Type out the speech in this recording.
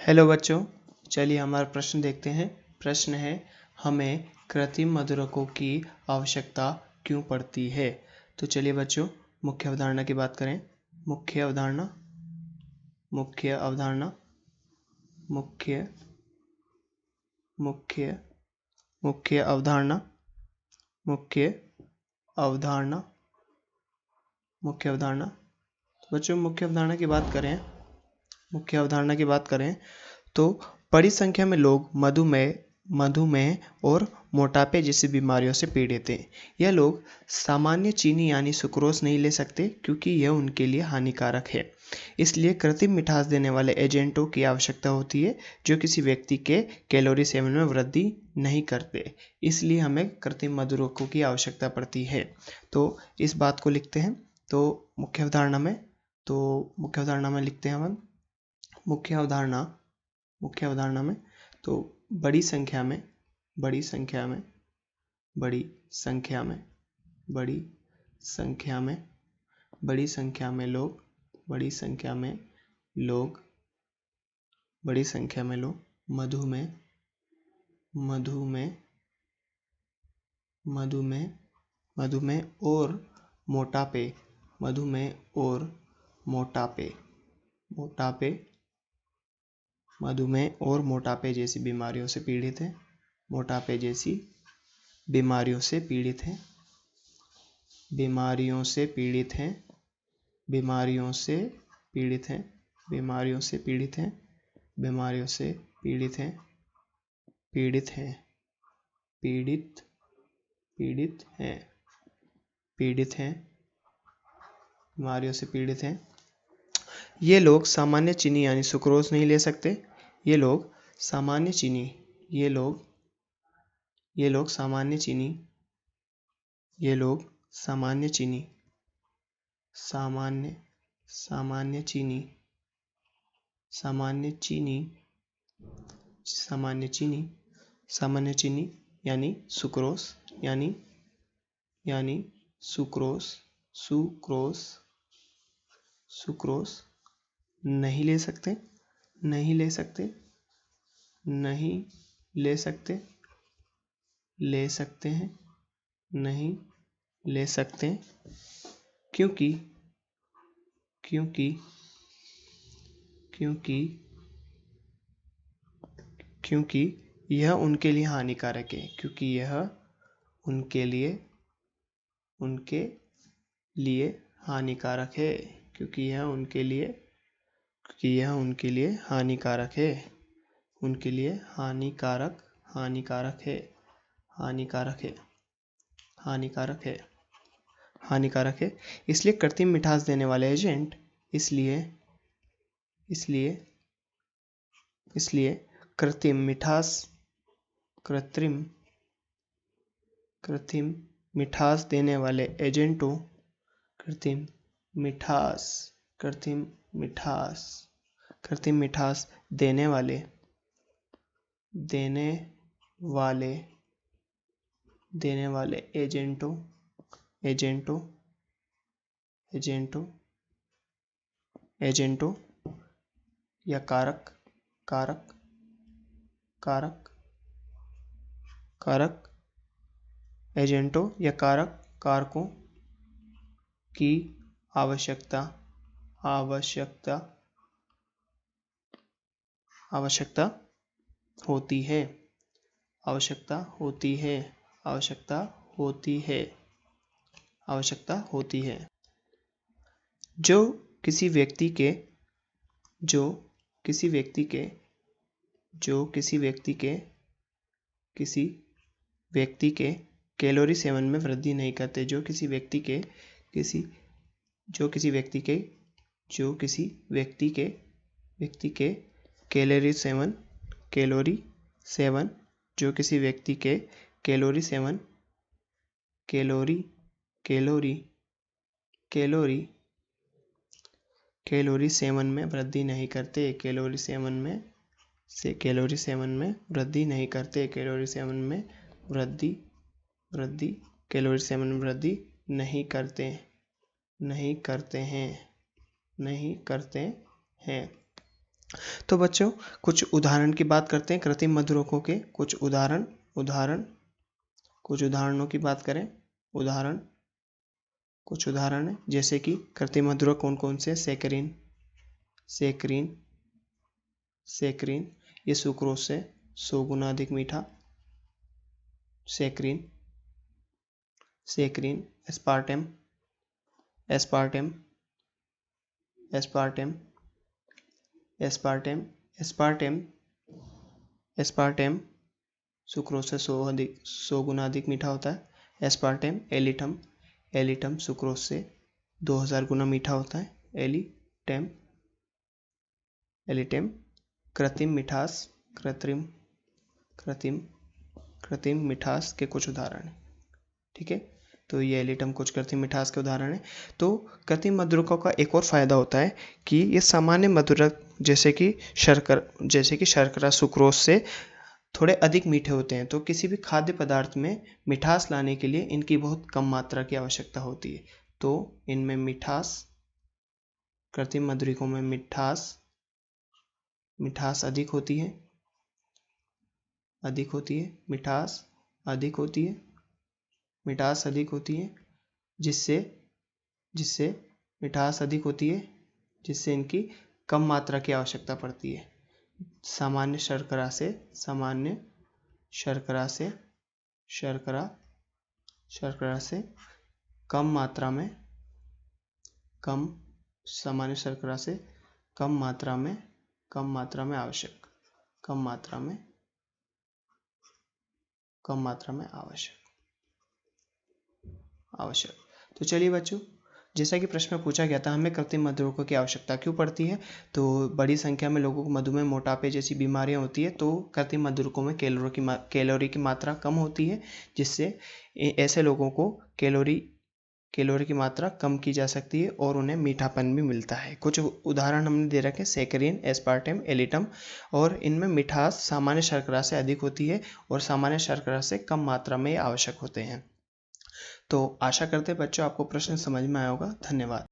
Hello बच्चों, चलिए हमारा प्रश्न देखते हैं। प्रश्न है, हमें कृत्रिम मधुरकों की आवश्यकता क्यों पड़ती है। तो चलिए बच्चों, मुख्य अवधारणा की बात करें। मुख्य अवधारणा मुख्य अवधारणा मुख्य मुख्य मुख्य अवधारणा मुख्य अवधारणा मुख्य अवधारणा बच्चों, मुख्य अवधारणा की बात करें तो बड़ी संख्या में लोग मधुमेह और मोटापे जैसी बीमारियों से पीड़ित हैं। यह लोग सामान्य चीनी यानी सुक्रोज नहीं ले सकते क्योंकि यह उनके लिए हानिकारक है। इसलिए कृत्रिम मिठास देने वाले एजेंटों की आवश्यकता होती है जो किसी व्यक्ति के कैलोरी सेवन में वृद्धि नहीं करते। इसलिए हमें कृत्रिम मधुरकों की आवश्यकता पड़ती है। तो इस बात को लिखते हैं। तो मुख्य अवधारणा में लिखते हैं हम। मुख्य अवधारणा में तो बड़ी संख्या में लोग मधुमेह और मोटापे जैसी बीमारियों से पीड़ित हैं। बीमारियों से पीड़ित हैं। ये लोग सामान्य चीनी यानी सुक्रोज नहीं ले सकते। ये लोग सामान्य चीनी यानी सुक्रोज नहीं ले सकते क्योंकि यह उनके लिए हानिकारक है। हानिकारक है। इसलिए कृत्रिम मिठास देने वाले एजेंट कृत्रिम मिठास देने वाले एजेंटों या कारकों की आवश्यकता होती है। जो किसी व्यक्ति के कैलोरी सेवन में वृद्धि नहीं करते। जो किसी व्यक्ति के कैलोरी सेवन में वृद्धि नहीं करते। कैलोरी सेवन में वृद्धि नहीं करते हैं। तो बच्चों कुछ उदाहरण की बात करते हैं कृत्रिम मधुरकों के। कुछ उदाहरणों की बात करें। कुछ उदाहरण है जैसे कि कृत्रिम मधुरक कौन कौन से? सेक्रिन, ये सुक्रोज से 100 गुना अधिक मीठा। सेक्रिन, एस्पार्टेम, सुक्रोज से 100 गुना अधिक मीठा होता है। एस्पार्टेम, एलिटम सुक्रोज से 2000 गुना मीठा होता है। एलिटेम कृत्रिम मिठास के कुछ उदाहरण हैं। ठीक है, तो ये एलिटम कुछ कृत्रिम मिठास के उदाहरण हैं। तो कृत्रिम मधुरकों का एक और फायदा होता है कि ये सामान्य मधुरक जैसे कि शर्करा सुक्रोज से थोड़े अधिक मीठे होते हैं। तो किसी भी खाद्य पदार्थ में मिठास लाने के लिए इनकी बहुत कम मात्रा की आवश्यकता होती है। तो इनमें कृत्रिम मधुरकों में मिठास अधिक होती है, जिससे इनकी कम मात्रा की आवश्यकता पड़ती है। सामान्य शर्करा से कम मात्रा में आवश्यक। तो चलिए बच्चों, जैसा कि प्रश्न में पूछा गया था हमें कृत्रिम मधुरकों की आवश्यकता क्यों पड़ती है, तो बड़ी संख्या में लोगों को मधुमेह, मोटापे जैसी बीमारियां होती है, तो कृत्रिम मधुरकों में कैलोरी की मात्रा कम होती है, जिससे ऐसे लोगों को कैलोरी की मात्रा कम की जा सकती है और उन्हें मीठापन भी मिलता है। कुछ उदाहरण हमने दे रखे, सेक्रिन, एस्पार्टेम, एलिटम, और इनमें मिठास सामान्य शर्करा से अधिक होती है और सामान्य शर्करा से कम मात्रा में आवश्यक होते हैं। तो आशा करते हैं बच्चों आपको प्रश्न समझ में आया होगा। धन्यवाद।